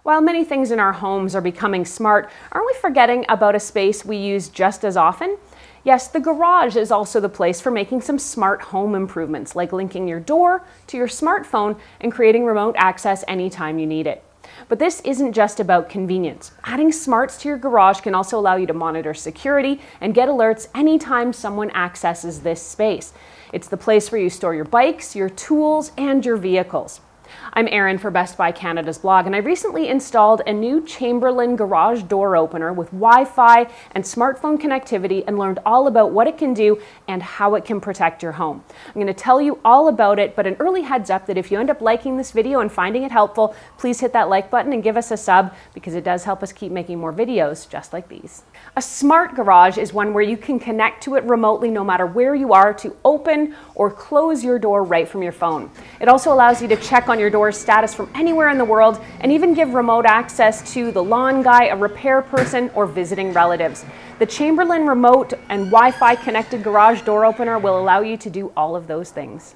While many things in our homes are becoming smart, aren't we forgetting about a space we use just as often? Yes, the garage is also the place for making some smart home improvements, like linking your door to your smartphone and creating remote access anytime you need it. But this isn't just about convenience. Adding smarts to your garage can also allow you to monitor security and get alerts anytime someone accesses this space. It's the place where you store your bikes, your tools, and your vehicles. I'm Erin for Best Buy Canada's blog, and I recently installed a new Chamberlain Garage Door opener with Wi-Fi and smartphone connectivity and learned all about what it can do and how it can protect your home. I'm going to tell you all about it, but an early heads up that if you end up liking this video and finding it helpful, please hit that like button and give us a sub because it does help us keep making more videos just like these. A smart garage is one where you can connect to it remotely no matter where you are to open or close your door right from your phone. It also allows you to check on your door's status from anywhere in the world and even give remote access to the lawn guy, a repair person, or visiting relatives. The Chamberlain remote and Wi-Fi connected garage door opener will allow you to do all of those things.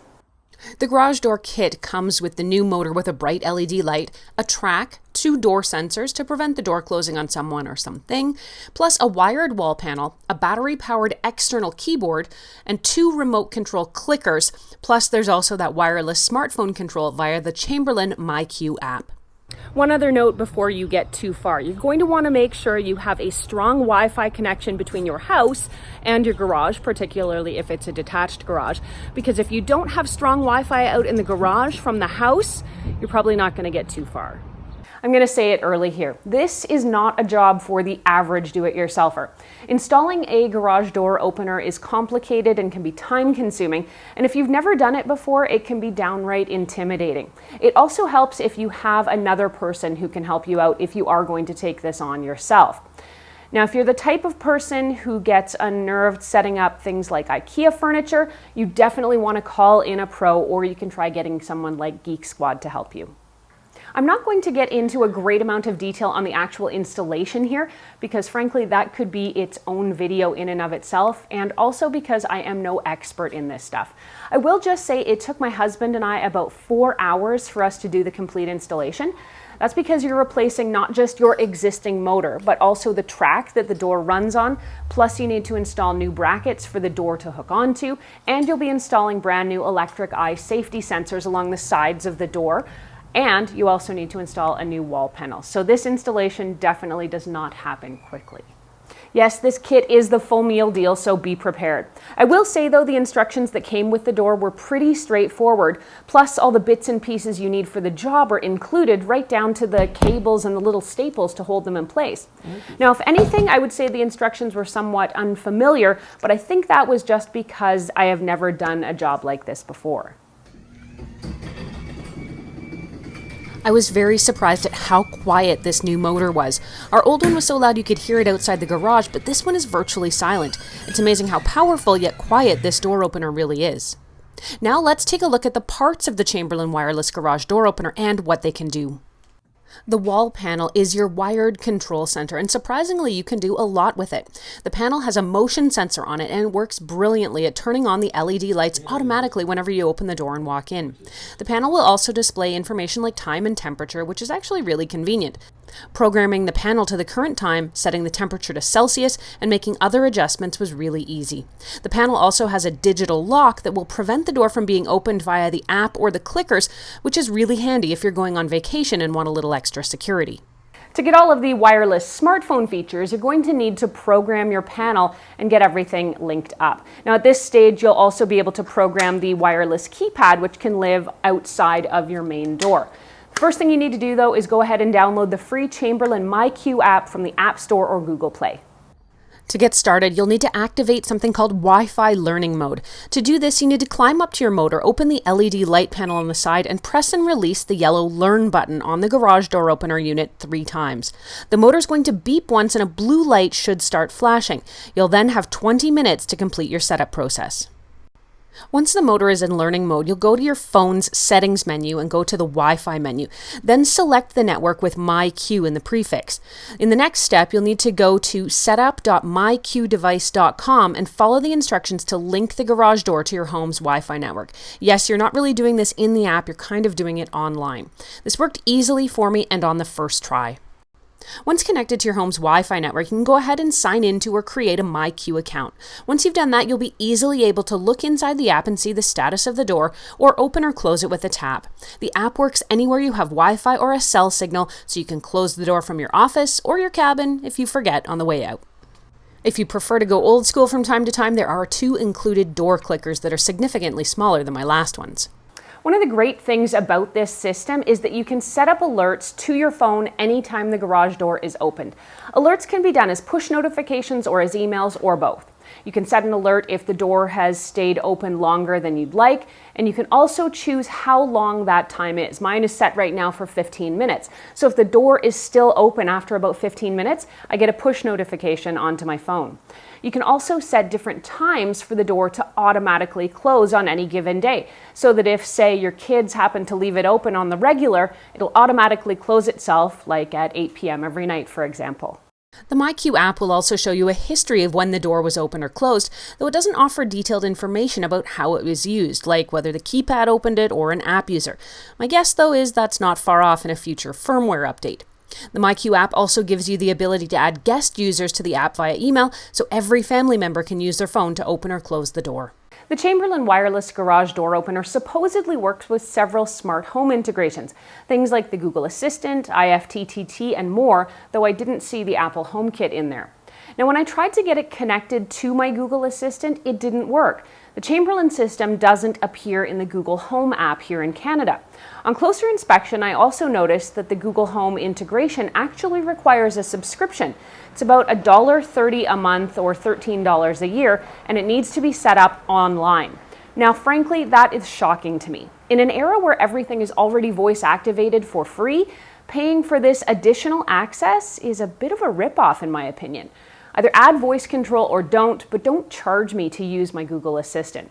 The garage door kit comes with the new motor with a bright LED light, a track, 2 door sensors to prevent the door closing on someone or something, plus a wired wall panel, a battery-powered external keyboard, and 2 remote control clickers, plus there's also that wireless smartphone control via the Chamberlain MyQ app. One other note before you get too far. You're going to want to make sure you have a strong Wi-Fi connection between your house and your garage, particularly if it's a detached garage, because if you don't have strong Wi-Fi out in the garage from the house, you're probably not going to get too far. I'm going to say it early here. This is not a job for the average do-it-yourselfer. Installing a garage door opener is complicated and can be time-consuming, and if you've never done it before, it can be downright intimidating. It also helps if you have another person who can help you out if you are going to take this on yourself. Now, if you're the type of person who gets unnerved setting up things like IKEA furniture, you definitely want to call in a pro, or you can try getting someone like Geek Squad to help you. I'm not going to get into a great amount of detail on the actual installation here because frankly that could be its own video in and of itself, and also because I am no expert in this stuff. I will just say it took my husband and I about 4 hours for us to do the complete installation. That's because you're replacing not just your existing motor, but also the track that the door runs on, plus you need to install new brackets for the door to hook onto, and you'll be installing brand new electric eye safety sensors along the sides of the door. And you also need to install a new wall panel. So this installation definitely does not happen quickly. Yes, this kit is the full meal deal, so be prepared. I will say though, the instructions that came with the door were pretty straightforward, plus all the bits and pieces you need for the job are included, right down to the cables and the little staples to hold them in place. Now, if anything, I would say the instructions were somewhat unfamiliar, but I think that was just because I have never done a job like this before. I was very surprised at how quiet this new motor was. Our old one was so loud you could hear it outside the garage, but this one is virtually silent. It's amazing how powerful yet quiet this door opener really is. Now let's take a look at the parts of the Chamberlain wireless garage door opener and what they can do. The wall panel is your wired control center, and surprisingly, you can do a lot with it. The panel has a motion sensor on it and works brilliantly at turning on the LED lights automatically whenever you open the door and walk in. The panel will also display information like time and temperature, which is actually really convenient. Programming the panel to the current time, setting the temperature to Celsius, and making other adjustments was really easy. The panel also has a digital lock that will prevent the door from being opened via the app or the clickers, which is really handy if you're going on vacation and want a little extra security. To get all of the wireless smartphone features, you're going to need to program your panel and get everything linked up. Now at this stage, you'll also be able to program the wireless keypad, which can live outside of your main door. First thing you need to do though is go ahead and download the free Chamberlain MyQ app from the App Store or Google Play. To get started, you'll need to activate something called Wi-Fi learning mode. To do this, you need to climb up to your motor, open the LED light panel on the side, and press and release the yellow Learn button on the garage door opener unit 3 times. The motor's going to beep once and a blue light should start flashing. You'll then have 20 minutes to complete your setup process. Once the motor is in learning mode, you'll go to your phone's settings menu and go to the Wi-Fi menu. Then select the network with MyQ in the prefix. In the next step, you'll need to go to setup.myqdevice.com and follow the instructions to link the garage door to your home's Wi-Fi network. Yes, you're not really doing this in the app, you're kind of doing it online. This worked easily for me and on the first try. Once connected to your home's Wi-Fi network, you can go ahead and sign into or create a MyQ account. Once you've done that, you'll be easily able to look inside the app and see the status of the door or open or close it with a tap. The app works anywhere you have Wi-Fi or a cell signal, so you can close the door from your office or your cabin if you forget on the way out. If you prefer to go old school from time to time, there are 2 included door clickers that are significantly smaller than my last ones. One of the great things about this system is that you can set up alerts to your phone anytime the garage door is opened. Alerts can be done as push notifications or as emails or both. You can set an alert if the door has stayed open longer than you'd like, and you can also choose how long that time is. Mine is set right now for 15 minutes. So if the door is still open after about 15 minutes, I get a push notification onto my phone. You can also set different times for the door to automatically close on any given day, so that if, say, your kids happen to leave it open on the regular, it'll automatically close itself, like at 8 p.m. every night, for example. The MyQ app will also show you a history of when the door was open or closed, though it doesn't offer detailed information about how it was used, like whether the keypad opened it or an app user. My guess, though, is that's not far off in a future firmware update. The MyQ app also gives you the ability to add guest users to the app via email, so every family member can use their phone to open or close the door. The Chamberlain wireless garage door opener supposedly works with several smart home integrations, things like the Google Assistant, IFTTT, and more, though I didn't see the Apple HomeKit in there. Now, when I tried to get it connected to my Google Assistant, it didn't work. The Chamberlain system doesn't appear in the Google Home app here in Canada. On closer inspection, I also noticed that the Google Home integration actually requires a subscription. It's about $1.30 a month or $13 a year, and it needs to be set up online. Now, frankly, that is shocking to me. In an era where everything is already voice activated for free, paying for this additional access is a bit of a ripoff, in my opinion. Either add voice control or don't, but don't charge me to use my Google Assistant.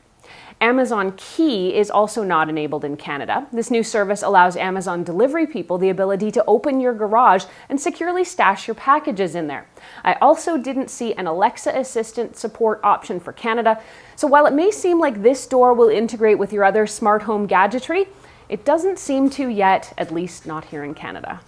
Amazon Key is also not enabled in Canada. This new service allows Amazon delivery people the ability to open your garage and securely stash your packages in there. I also didn't see an Alexa Assistant support option for Canada, so while it may seem like this door will integrate with your other smart home gadgetry, it doesn't seem to yet, at least not here in Canada.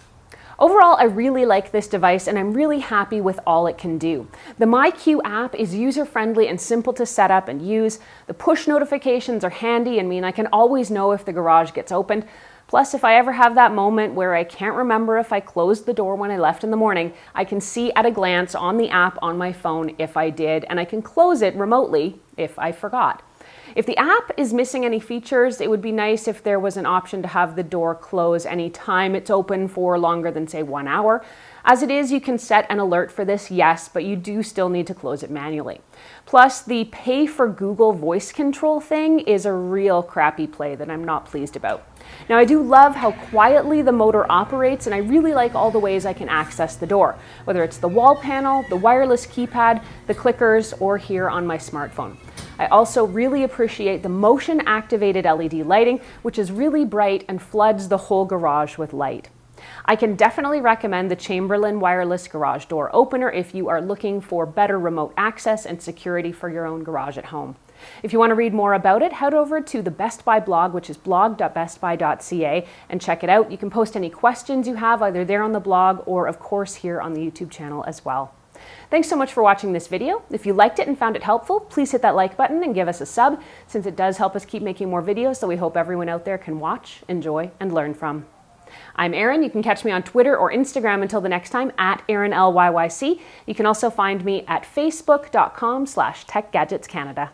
Overall, I really like this device and I'm really happy with all it can do. The MyQ app is user-friendly and simple to set up and use. The push notifications are handy and mean I can always know if the garage gets opened. Plus, if I ever have that moment where I can't remember if I closed the door when I left in the morning, I can see at a glance on the app on my phone if I did, and I can close it remotely if I forgot. If the app is missing any features, it would be nice if there was an option to have the door close any time it's open for longer than, say, 1 hour. As it is, you can set an alert for this, yes, but you do still need to close it manually. Plus, the pay for Google voice control thing is a real crappy play that I'm not pleased about. Now, I do love how quietly the motor operates, and I really like all the ways I can access the door, whether it's the wall panel, the wireless keypad, the clickers, or here on my smartphone. I also really appreciate the motion-activated LED lighting, which is really bright and floods the whole garage with light. I can definitely recommend the Chamberlain wireless garage door opener if you are looking for better remote access and security for your own garage at home. If you want to read more about it, head over to the Best Buy blog, which is blog.bestbuy.ca, and check it out. You can post any questions you have either there on the blog or, of course, here on the YouTube channel as well. Thanks so much for watching this video. If you liked it and found it helpful, please hit that like button and give us a sub, since it does help us keep making more videos that we hope everyone out there can watch, enjoy, and learn from. I'm Erin. You can catch me on Twitter or Instagram until the next time at ErinLYYC. You can also find me at facebook.com/TechGadgetsCanada.